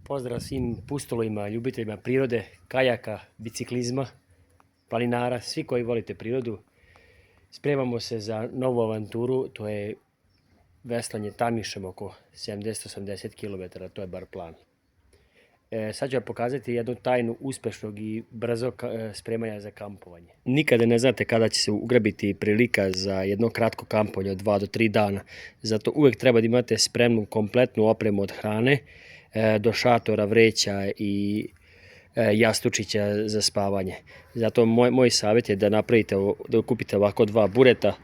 Pozdrav svim pustolovima, ljubiteljima prirode, kajaka, biciklizma, planinara, svi koji volite prirodu. Spremamo se za novu avanturu, to je veslanje Tamišem oko 70-80 km, to je bar plan. Sad ću vam pokazati jednu tajnu uspešnog i brzog spremanja za kampovanje. Nikada ne znate kada će se ugrabiti prilika za jedno kratko kampovanje od 2 do 3 dana. Zato uvek treba da imate spremnu kompletnu opremu od hrane do šatora, vreća i jastučića za spavanje. Zato moj savjet je da napravite, da kupite ovako 2 bureta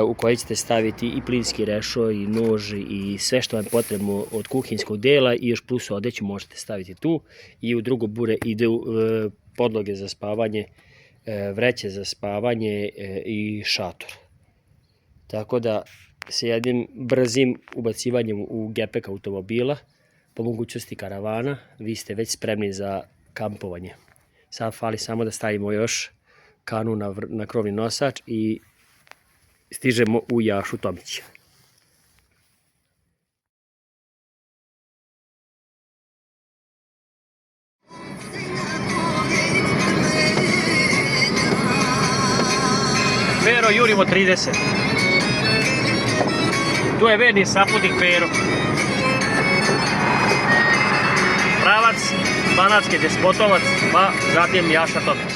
u koje ćete staviti i plinski rešo i nož i sve što vam je potrebno od kuhinjskog dela i još plus odeću možete staviti tu. I u drugo bure ide podloge za spavanje, vreće za spavanje i šator. Tako da sa jednim brzim ubacivanjem u gepek automobila, po mogućnosti karavana, vi ste već spremni za kampovanje. Sad fali samo da stavimo još kanu na krovni nosač i stižemo u Jašu Tomić. Pero jurimo 30. Tu je verni saputnik Pero. Pravac Banatski Despotovac, pa zatim Jaša Tomić.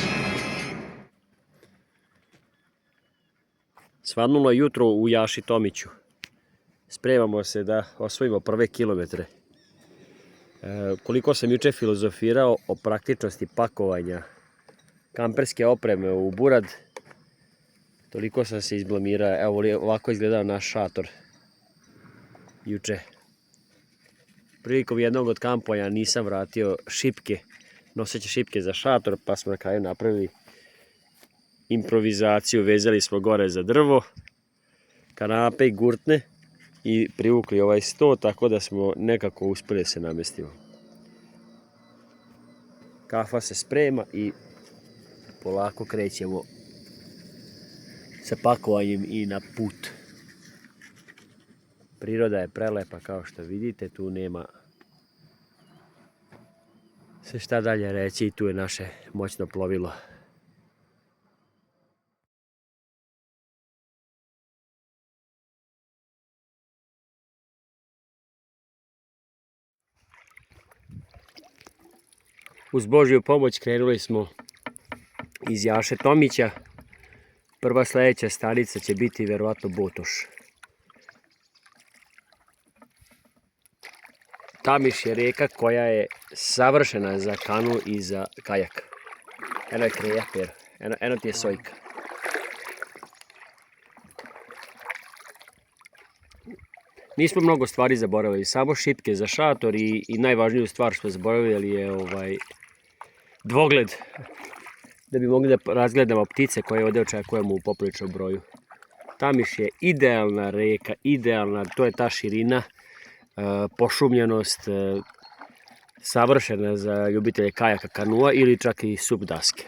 Svanulo je jutro u Jaši Tomiću. Spremamo se da osvojimo prve kilometre. Koliko sam juče filozofirao o praktičnosti pakovanja kamperske opreme u burad, toliko sam se izblamirao. Evo ovako izgledao naš šator juče. Prilikom jednog od kampovanja nisam vratio šipke, noseće šipke za šator, pa smo na kraju napravili improvizaciju, vezali smo gore za drvo, kanape i gurtne i privukli ovaj sto, tako da smo nekako uspjeli da se namestimo. Kafa se sprema i polako krećemo sa pakovanjem i na put. Priroda je prelepa kao što vidite, tu nema se šta dalje reći i tu je naše moćno plovilo. Uz Božju pomoć krenuli smo iz Jaše Tomića. Prva sljedeća stanica će biti verovatno Botoš. Tamiš je rijeka koja je savršena za kanu i za kajak. Eno je kreja, Pero. Eno ti je sojka. Nismo mnogo stvari zaboravili, samo šipke za šator i najvažniju stvar što smo zaboravili je dvogled, da bi mogli da razgledamo ptice koje ovdje očekujemo u popriličnom broju. Tamiš je idealna reka, idealna, to je ta širina, pošumljenost, savršena za ljubitelje kajaka, kanua ili čak i sup daske.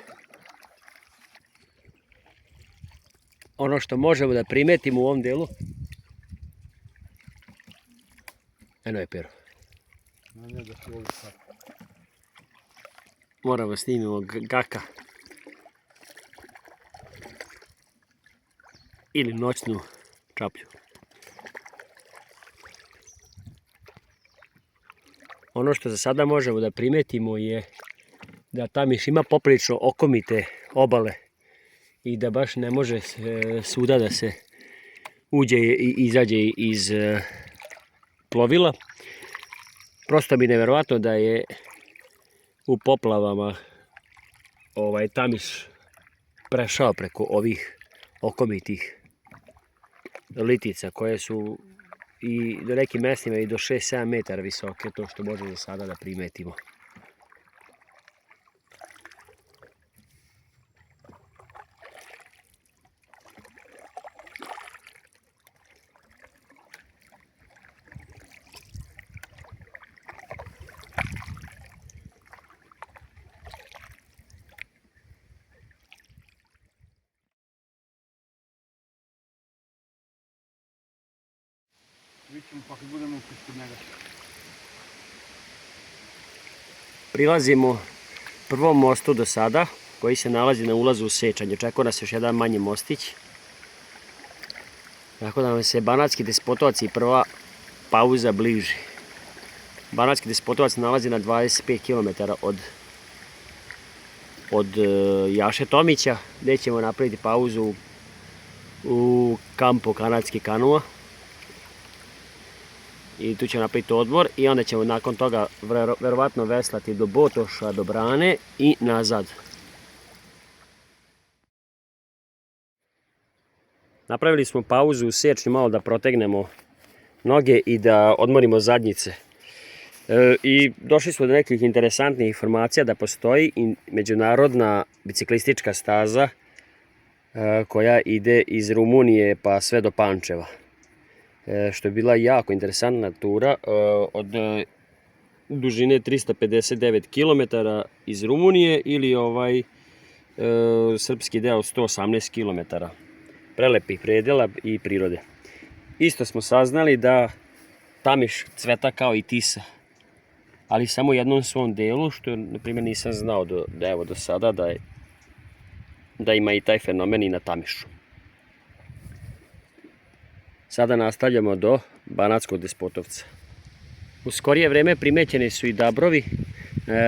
Ono što možemo da primetimo u ovom delu, eno je Pero. Moramo snimimo gaka ili noćnu čaplju. Ono što za sada možemo da primetimo je da Tamiš ima poprilično okomite obale i da baš ne može svuda da se uđe i izađe iz plovila. Prosto mi je neverovatno da je u poplavama Tamiš prešao preko ovih okomitih litica koje su i do nekim mjestima i do 6-7 metara visoke, to što možemo sada da primetimo. Vidjet ćemo pa kad budemo kod njega. prilazimo prvom mostu do sada, koji se nalazi na ulazu u Sečanj. Očekuje nas još jedan manji mostić. Tako da nam se Banatski Despotovac i prva pauza bliži. Banatski Despotovac nalazi na 25 km od Jaše Tomića, gdje ćemo napraviti pauzu u kampu Kanadski kanua. I tu ćemo napraviti odmor i onda ćemo nakon toga verovatno veslati do Botoša, do Brane i nazad. Napravili smo pauzu u Sečnju malo da protegnemo noge i da odmorimo zadnjice. I došli smo do nekih interesantnih informacija da postoji i međunarodna biciklistička staza koja ide iz Rumunije pa sve do Pančeva. Što je bila jako interesantna tura od dužine 359 km iz Rumunije ili srpski deo 118 km. Prelepih predjela i prirode. Isto smo saznali da Tamiš cveta kao i Tisa, ali samo u jednom svom delu, što na primjer nisam znao do sada da ima i taj fenomen i na Tamišu. Sada nastavljamo do Banatskog Despotovca. U skorije vreme primećeni su i dabrovi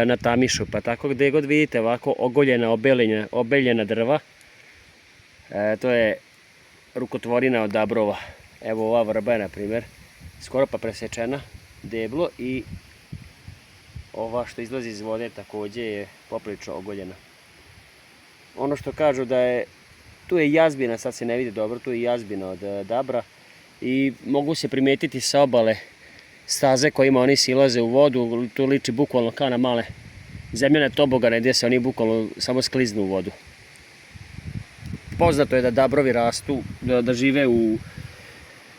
na Tamišu, pa tako gdje god vidite ovako ogoljena, obeljena drva, to je rukotvorina od dabrova. Evo ova vrba je na primjer skoro pa presečena, deblo, i ova što izlazi iz vode također je poprilično ogoljena. Ono što kažu da je, tu je jazbina, sad se ne vidi dobro, tu je jazbina od dabra i mogu se primijetiti sa obale staze kojima oni silaze u vodu, tu liči bukvalno kao na male zemljane tobogane gdje se oni bukvalno samo skliznu u vodu. Poznato je da dabrovi rastu, da žive u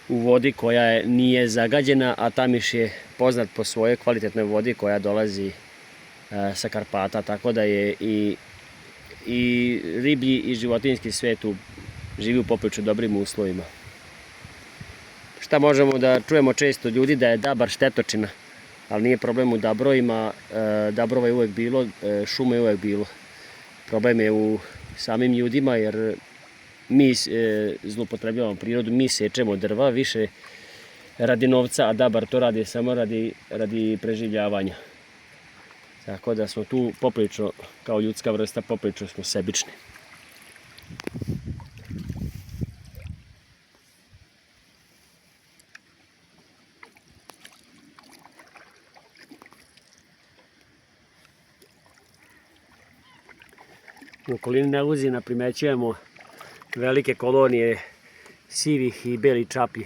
vodi koja nije zagađena, a Tamiš je poznat po svojoj kvalitetnoj vodi koja dolazi sa Karpata, tako da je i riblji i životinjski svijet živi u poprilično dobrim uslovima. Šta možemo da čujemo često ljudi da je dabar štetočina, ali nije problem u dabrovima, dabrova je uvijek bilo, šuma je uvijek bilo. Problem je u samim ljudima jer mi zloupotrebljavamo prirodu, mi sečemo drva više radi novca, a dabar to radi samo radi preživljavanja. Tako da smo tu poprilično, kao ljudska vrsta, poprilično smo sebični. U okolini Neguzina primećujemo velike kolonije sivih i belih čapi.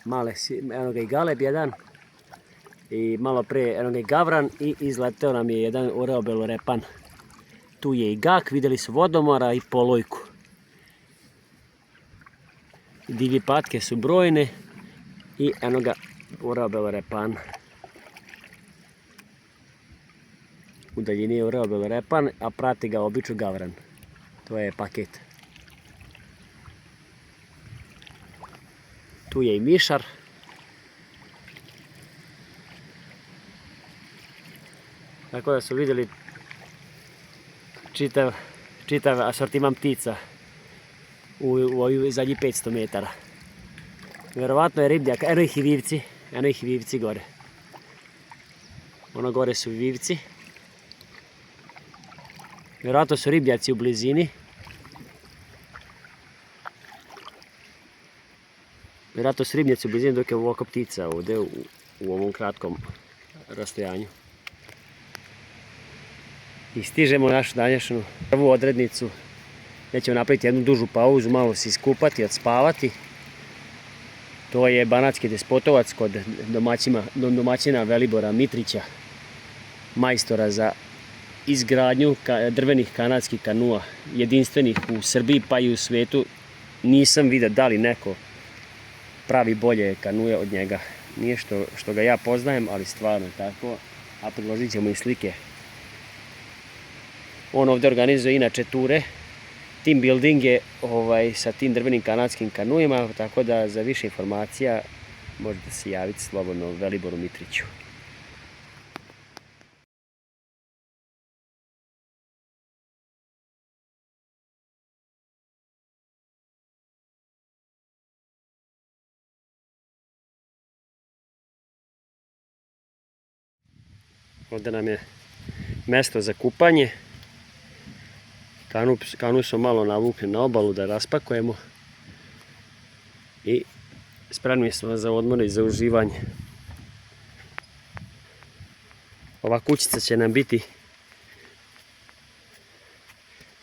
Male, eno ga i galeb jedan, i malo pre eno ga i gavran, i izleteo nam je jedan oreo belorepan. Tu je i gak, vidjeli su vodomora i polojku. Divlje patke su brojne i eno ga oreo belorepan. U daljini je oreo belorepan, a prati ga obično gavran. To je paket. Tu je i mišar. Tako da su vidjeli čitav asortiman ptica u ovih zadnjih 500 metara. Vjerovatno je ribnjak, eno ih i vivci gore. Ono gore su vivci. Vjerojatno su ribnjaci u blizini. Vjerojatno su ribnjaci u blizini dok je ovako ptica ovdje u ovom kratkom rastojanju. I stižemo u našu današnju prvu odrednicu gdje ćemo napraviti jednu dužu pauzu, malo se iskupati, odspavati. To je Banatski Despotovac kod domaćina Velibora Mitrića, majstora za izgradnju drvenih kanadskih kanua, jedinstvenih u Srbiji pa i u svijetu. Nisam vidio da li neko pravi bolje kanuje od njega. Nije što ga ja poznajem, ali stvarno tako, a priložit ćemo i slike. On ovdje organizuje inače ture, team building je sa tim drvenim kanadskim kanuima, tako da za više informacija možete se javiti slobodno Veliboru Mitriću. Ovdje nam je mjesto za kupanje. Kanu smo malo navukli na obalu da raspakujemo. I spremni smo za odmor i za uživanje. Ova kućica će nam biti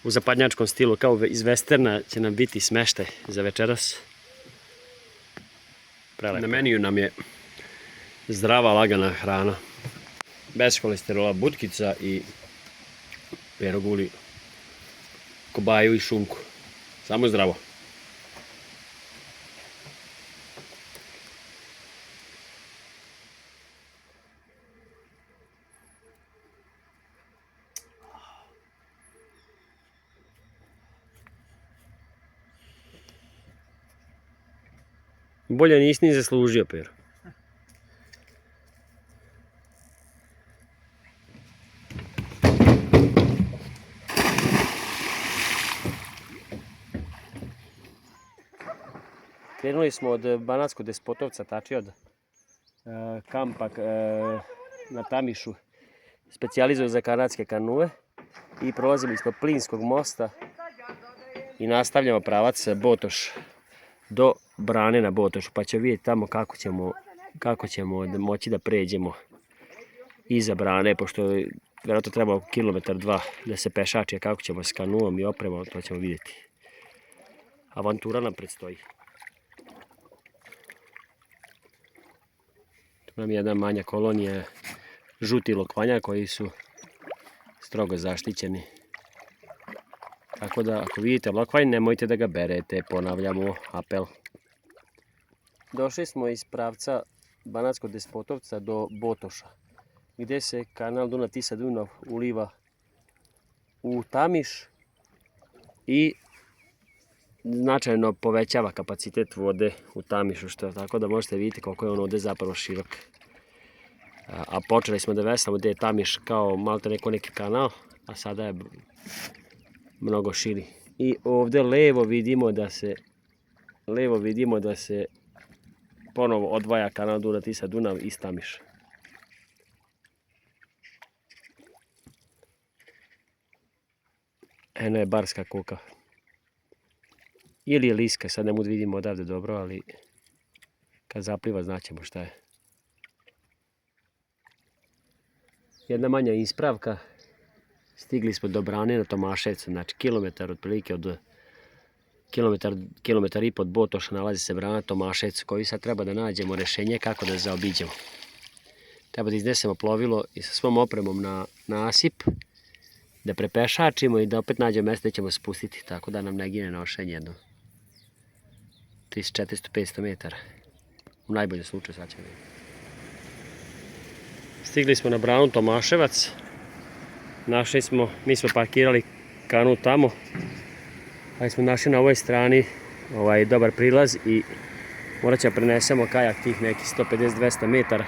u zapadnjačkom stilu, kao iz westerna će nam biti smeštaj za večeras. Prelepo. Na meniju nam je zdrava, lagana hrana. Bez holesterola, butkica i peroguli, kobaju i šunku. Samo zdravo. Bolje nisi ni zaslužio, Pero. Krenuli smo od Banatskog Despotovca, tači od kampa na Tamišu, specijalizuju za kanadske kanue, i prolazili ispod Plinskog mosta i nastavljamo pravac Botoš do brane na Botošu, pa ćemo vidjeti tamo kako ćemo moći da pređemo iza brane, pošto vjerojatno treba kilometar 2 da se pešači, kako ćemo s kanuom i opremom, to ćemo vidjeti. Avantura nam predstoji. Tu nam je jedna manja kolonija žutih lokvanja koji su strogo zaštićeni. Tako da ako vidite lokvanj, nemojte da ga berete, ponavljamo apel. Došli smo iz pravca Banatskog Despotovca do Botoša, gdje se kanal Dunav-Tisa-Dunav uliva u Tamiš i značajno povećava kapacitet vode u Tamišu, tako da možete vidjeti koliko je on ovdje zapravo širok. A počeli smo da veslamo gdje je Tamiš kao malte neki kanal, a sada je mnogo širi. I ovdje levo vidimo da se ponovo odvaja kanal Dunav-Tisa-Dunav iz Tamiša. Eno je barska koka. Ili je liska, sad ne mogu vidimo odavde dobro, ali kad zapliva znaćemo šta je. Jedna manja ispravka. Stigli smo do brane na Tomaševcu, znači kilometar otprilike od kilometar i pod Botoša nalazi se brana Tomaševcu, koji sad treba da nađemo rješenje kako da zaobiđemo. Treba da iznesemo plovilo i sa svom opremom na nasip, da prepešačimo i da opet nađemo mjesto gdje ćemo spustiti, tako da nam ne gine nošenje jedno 1400-500 metara. U najboljem slučaju sad ćemo vidjeti. Stigli smo na branu Tomaševac. Mi smo parkirali kanu tamo, ali smo našli na ovoj strani dobar prilaz i morat ćemo prenesemo kajak tih nekih 150-200 metara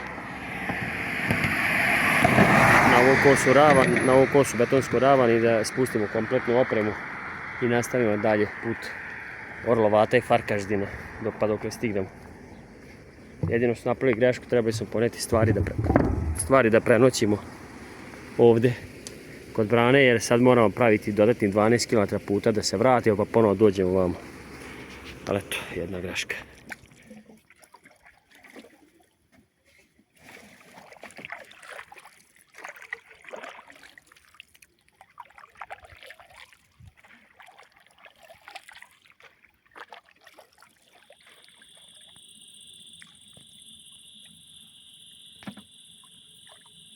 na ovu kosu betonsku ravan i da spustimo kompletnu opremu i nastavimo dalje put Orlovata i Farkaždina pa dokle stignemo. Jedino što napravili grešku, trebali smo poneti stvari da prenoćimo ovdje kod brane, jer sad moramo praviti dodatnih 12 km puta da se vratimo pa ponovo dođemo ovamo. Ali eto, jedna greška.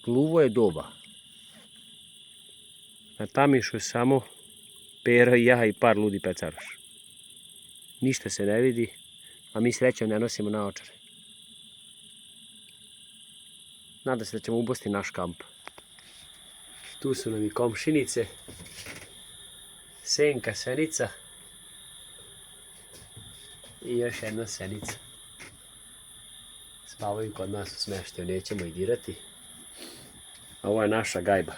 Gluvo je doba. Na Tamišu samo Pero i ja i par ludi pecaroš. Ništa se ne vidi, a mi srećom ne nosimo naočare. Nadam se da ćemo ubosti naš kamp. Tu su nam i komšinice. Senka, Senica i još jedna Senica. Spavaju kod nas u smeštaju, nećemo ih dirati. A ovo je naša gajba.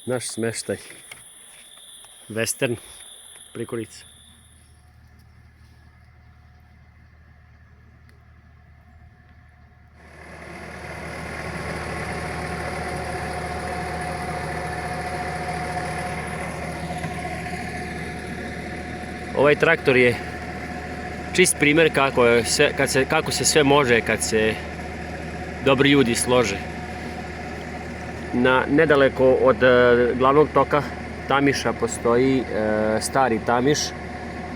Naš smeštaj. Western prikolica. Ovaj traktor je čist primjer kako se sve može kad se dobri ljudi slože. Nedaleko od glavnog toka Tamiša postoji stari Tamiš.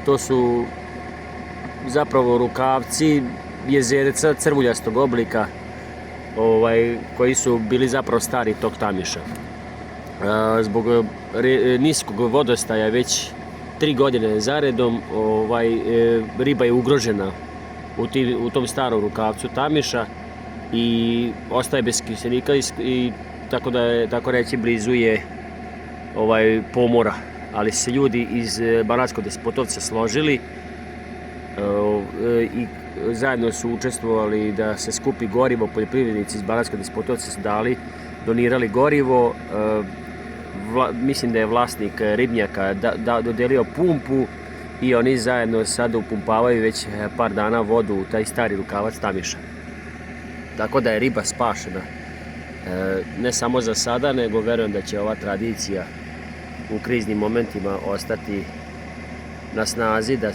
To su zapravo rukavci jezerca crvuljastog oblika koji su bili zapravo stari tok Tamiša. Zbog niskog vodostaja već 3 godine zaredom riba je ugrožena u tom starom rukavcu Tamiša i ostaje bez kiselnika i tako da je, tako reći, blizu je pomora. Ali se ljudi iz Banatskog Despotovca složili i zajedno su učestvovali da se skupi gorivo. Poljoprivrednici iz Banatskog Despotovca su donirali gorivo. Mislim da je vlasnik ribnjaka dodelio pumpu i oni zajedno sada upumpavaju već par dana vodu u taj stari rukavac Tamiša. Tako da je riba spašena. Ne samo za sada, nego verujem da će ova tradicija u kriznim momentima ostati na snazi, da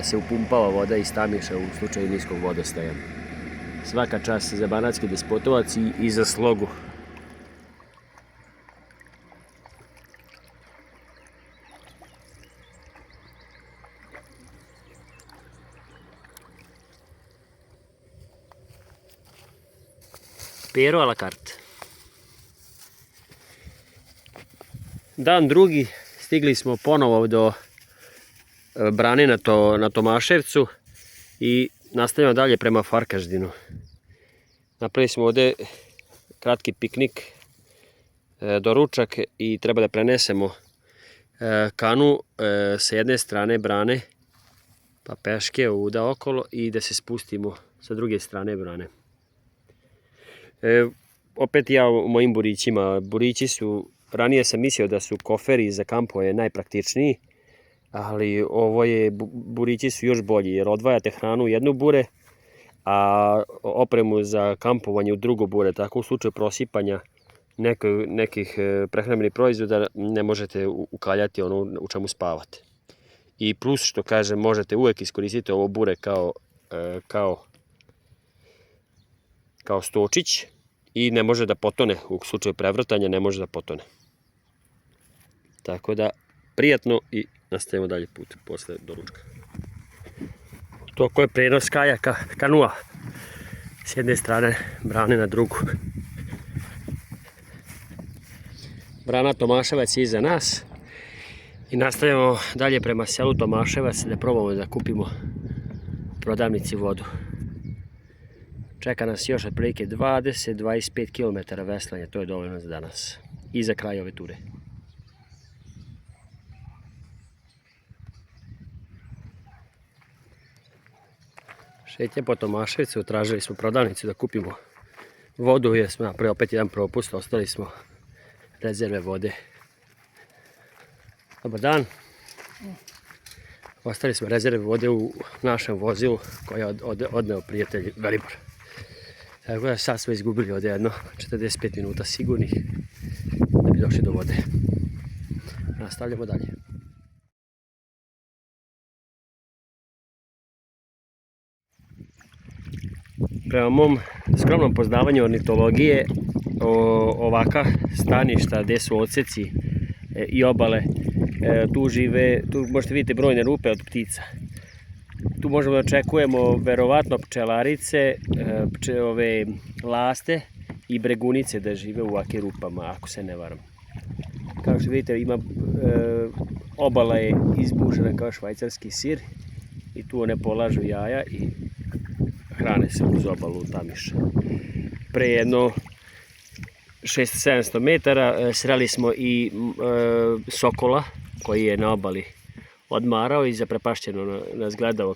se upumpava voda iz Tamiša u slučaju niskog vodostaja. Svaka čast za Banatski Despotovac i za slogu. Pero a la carte. Dan drugi, stigli smo ponovo do brane na Tomaševcu i nastavljamo dalje prema Farkaždinu. Napravili smo ovdje kratki piknik, doručak i treba da prenesemo kanu sa jedne strane brane pa peške ovuda okolo i da se spustimo sa druge strane brane. Opet ja u mojim burićima. Burići su, ranije sam mislio da su koferi za kampove najpraktičniji, ali burići su još bolji jer odvajate hranu u jednu bure, a opremu za kampovanje u drugo bure. Tako u slučaju prosipanja nekih prehrambenih proizvoda ne možete ukaljati ono u čemu spavate. I plus, što kažem, možete uvijek iskoristiti ovo bure kao stočić i ne može da potone. U slučaju prevrtanja ne može da potone. Tako da, prijatno i nastavimo dalje put posle doručka. To je prenos kajaka, kanua. S jedne strane brane na drugu. Brana Tomaševac je iza nas. I nastavljamo dalje prema selu Tomaševac da probamo da kupimo u prodavnici vodu. Čeka nas još otprilike 20-25 km veslanja, to je dovoljno za danas i za kraj ove ture. Šetnje po Tomaševcu, tražili smo prodavnicu da kupimo vodu jer smo napravili opet jedan propust, ostali smo rezerve vode. Dobar dan. Ostali smo rezerve vode u našem vozilu koje je odneo prijatelj Velibor. Tako da sad smo izgubili ovdje jedno 45 minuta sigurnih da bi došli do vode. Nastavljamo dalje. Prema mom skromnom poznavanju ornitologije, ovaka staništa gdje su odseci i obale, tu možete vidjeti brojne rupe od ptica. Tu možemo da očekujemo verovatno pčelarice, ove laste i bregunice da žive u ovakvim rupama, ako se ne varam. Kao što vidite, obala je izbušena kao švajcarski sir i tu one polažu jaja i hrane se uz obalu Tamiša. Pre jedno 600-700 metara sreli smo i sokola koji je na obali odmarao i zaprepašćeno nas gledao.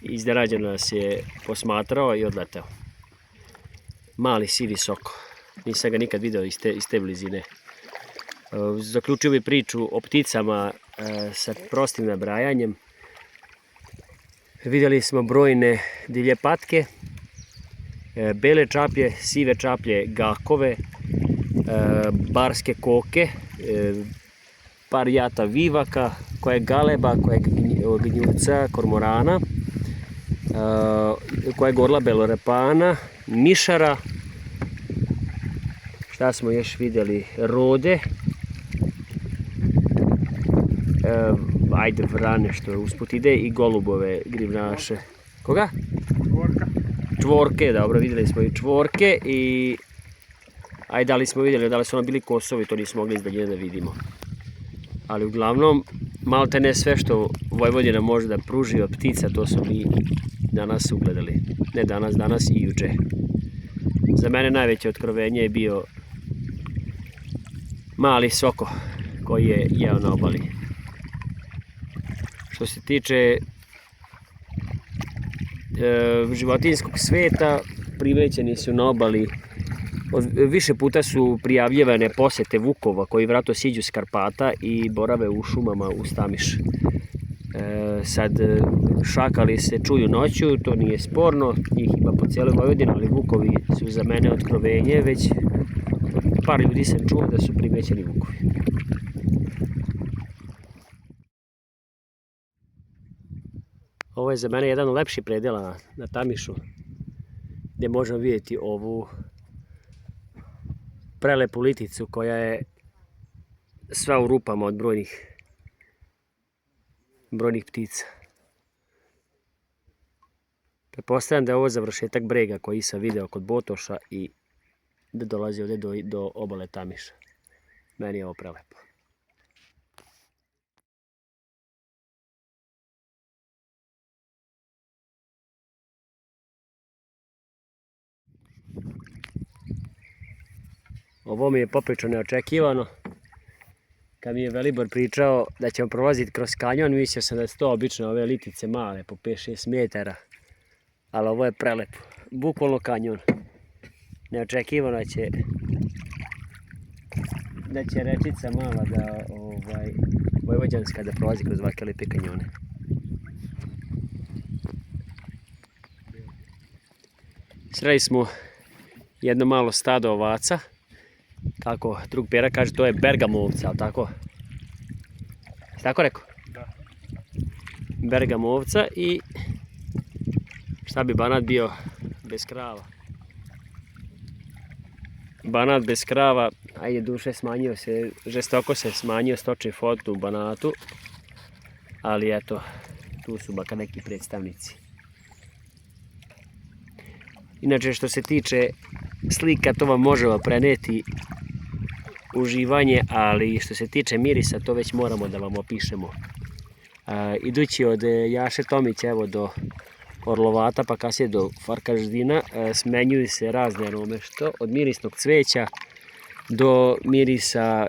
Iznenađeno nas je posmatrao i odleteo. Mali sivi soko. Nisam ga nikad video iz te blizine. Zaključio bi priču o pticama sa prostim nabrajanjem. Vidjeli smo brojne divlje patke, bele čaplje, sive čaplje, gakove, barske koke, par jata vivaka, kojeg galeba, kojeg gnjuca, kormorana, kojeg orla belorepana, mišara, šta smo još vidjeli, rode, ajde vrane što usput ide i golubove grivnaše. Koga? Čvorke, dobro, vidjeli smo i čvorke i ajde, da li smo vidjeli, da li su ono bili kosovi, to nismo mogli iz daljine da vidimo. Ali uglavnom, malte ne sve što Vojvodina može da pruži od ptica, to smo mi danas ugledali. Ne danas, danas i juče. Za mene najveće otkrovenje je bio mali soko koji je jeo na obali. Što se tiče životinjskog sveta, primećeni su na obali. Više puta su prijavljivane posjete vukova koji vratno siđu s Karpata i borave u šumama uz Tamiš. Sad šakali se čuju noću, to nije sporno, njih ima po cijeloj Vojvodini, ali vukovi su za mene otkrovenje, već par ljudi sam čuo da su primećeni vukovi. Ovo je za mene jedan od lepših predela na Tamišu, gdje možemo vidjeti ovu prelepu liticu koja je sva u rupama od brojnih ptica. Pretpostavljam da je ovo završetak brega koji sam video kod Botoša i da dolazi ovdje do obale Tamiša. Meni je ovo prelepo. Ovo mi je poprično neočekivano. Kad mi je Velibor pričao da ćemo prolaziti kroz kanjon, mislio sam da su to obično ove litice male, po 5-6 metara. Ali ovo je prelepo. Bukvalno kanjon. Neočekivano da će rečica mala vojvođanska da prolazi kroz ovakve lipe kanjone. Sreli smo jedno malo stado ovaca. Kako drug Pera kaže, to je bergamovca, ali tako? Tako rekao? Da. Bergamovca i šta bi Banat bio bez krava? Banat bez krava, ajde duše smanjio se, žestoko se smanjio stočni fond u Banatu, ali eto, tu su baka neki predstavnici. Inače, što se tiče slika, to vam možemo preneti uživanje, ali što se tiče mirisa, to već moramo da vam opišemo. Idući od Jaše Tomića evo do Orlovata, pa kasnije do Farkaždina, smenjuju se razne arome, što od mirisnog cveća do mirisa,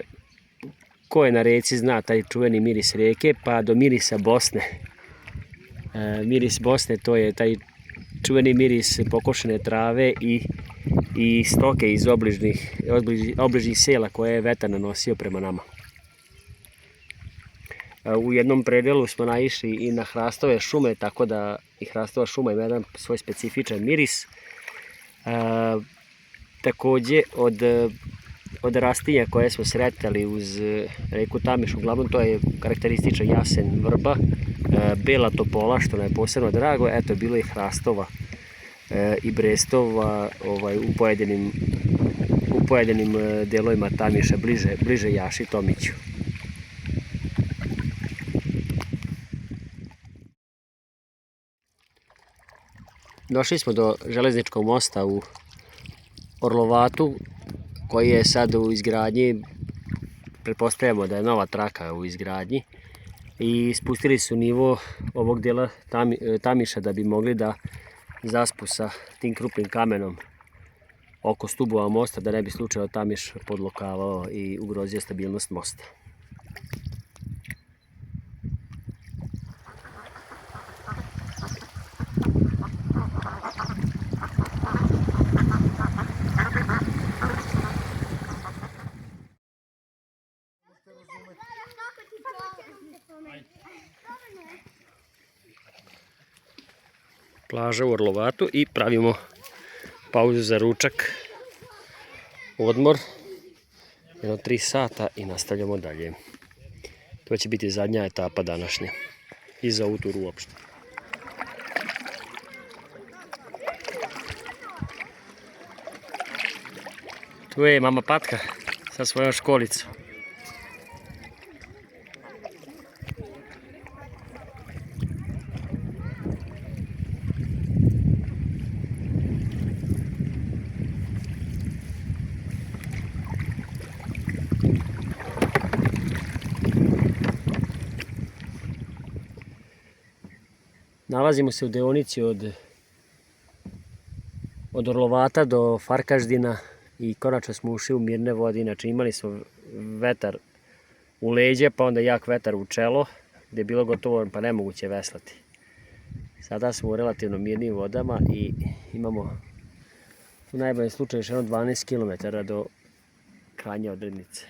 ko je na reci zna taj čuveni miris reke, pa do mirisa Bosne. Miris Bosne, to je taj čuveni miris pokošene trave i stoke iz obližnjih sela koje je vetar nanosio prema nama. U jednom predelu smo naišli i na hrastove šume, tako da i hrastova šuma ima jedan svoj specifičan miris. Također od rastinja koje smo sretali uz reku Tamiš, uglavnom to je karakterističan jasen, vrba, bela topola, što nam je posebno drago. Eto, bilo je hrastova i brestova u pojedinim delovima Tamiša, bliže Jaši Tomiću. Došli smo do železničkog mosta u Orlovatu, koji je sad u izgradnji. Pretpostavljamo da je nova traka u izgradnji i spustili su nivo ovog dela Tamiša da bi mogli da zaspu sa tim krupnim kamenom oko stubova mosta, da ne bi slučajno Tamiš podlokavao i ugrozio stabilnost mosta. Plaža u Orlovatu i pravimo pauzu za ručak, odmor, jedno 3 sata i nastavljamo dalje. To će biti zadnja etapa današnja. I za ovu turu uopšte. Tu je mama Patka sa svojom školicom. Nalazimo se u deonici od Orlovata do Farkaždina i konačno smo ušli u mirne vode. Inače imali smo vetar u leđe, pa onda jak vetar u čelo, gdje je bilo gotovo pa nemoguće veslati. Sada smo u relativno mirnim vodama i imamo u najboljem slučaju još 12 km do krajnje odrednice.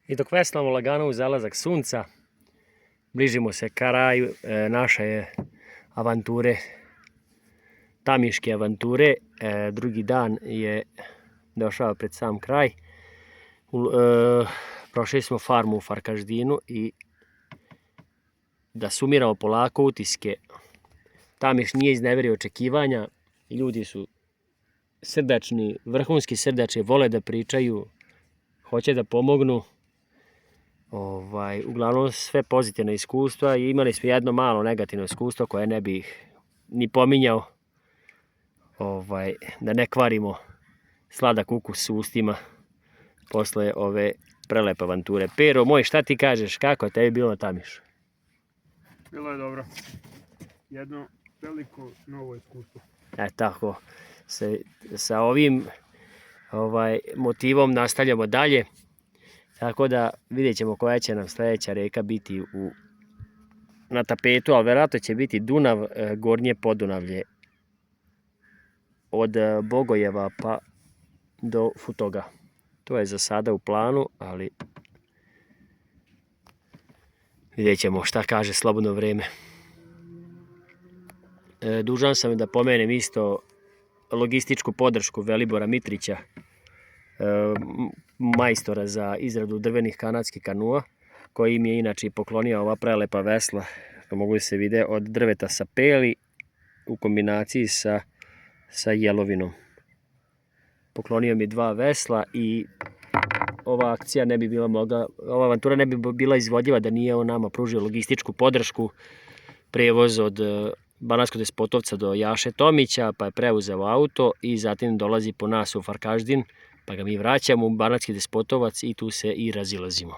I dok veslamo lagano u zalazak sunca, bližimo se kraju naše avanture, tamiške avanture. Drugi dan je došao pred sam kraj. Prošli smo farmu u Farkaždinu i da sumiramo polako utiske. Tamiš nije izneverio očekivanja, ljudi su srdačni, vrhunski srdačni, vole da pričaju, hoće da pomognu. Uglavnom sve pozitivne iskustva i imali smo jedno malo negativno iskustvo koje ne bih ni pominjao, da ne kvarimo sladak ukus u ustima posle ove prelepe avanture. Pero moj, šta ti kažeš, kako je tebi bilo na Tamišu? Bilo je dobro. Jedno veliko novo iskustvo. Tako, sa ovim motivom nastavljamo dalje. Tako da vidjet ćemo koja će nam sljedeća reka biti na tapetu, ali vjerojatno će biti Dunav, Gornje Podunavlje. Od Bogojeva pa do Futoga. To je za sada u planu, ali vidjet ćemo šta kaže slobodno vrijeme. Dužan sam da pomenem isto logističku podršku Velibora Mitrića, majstora za izradu drvenih kanadskih kanua, koji im je inače poklonio ova prelepa vesla, mogu da se vide, od drveta sa peli u kombinaciji sa jelovinom. Poklonio mi 2 vesla i ova akcija ne bi bila ova avantura ne bi bila izvodljiva da nije on nama pružio logističku podršku, prevoz od Banatskog Despotovca do Jaše Tomića, pa je preuzeo auto i zatim dolazi po nas u Farkaždin, pa ga mi vraćamo u Banatski Despotovac i tu se i razilazimo.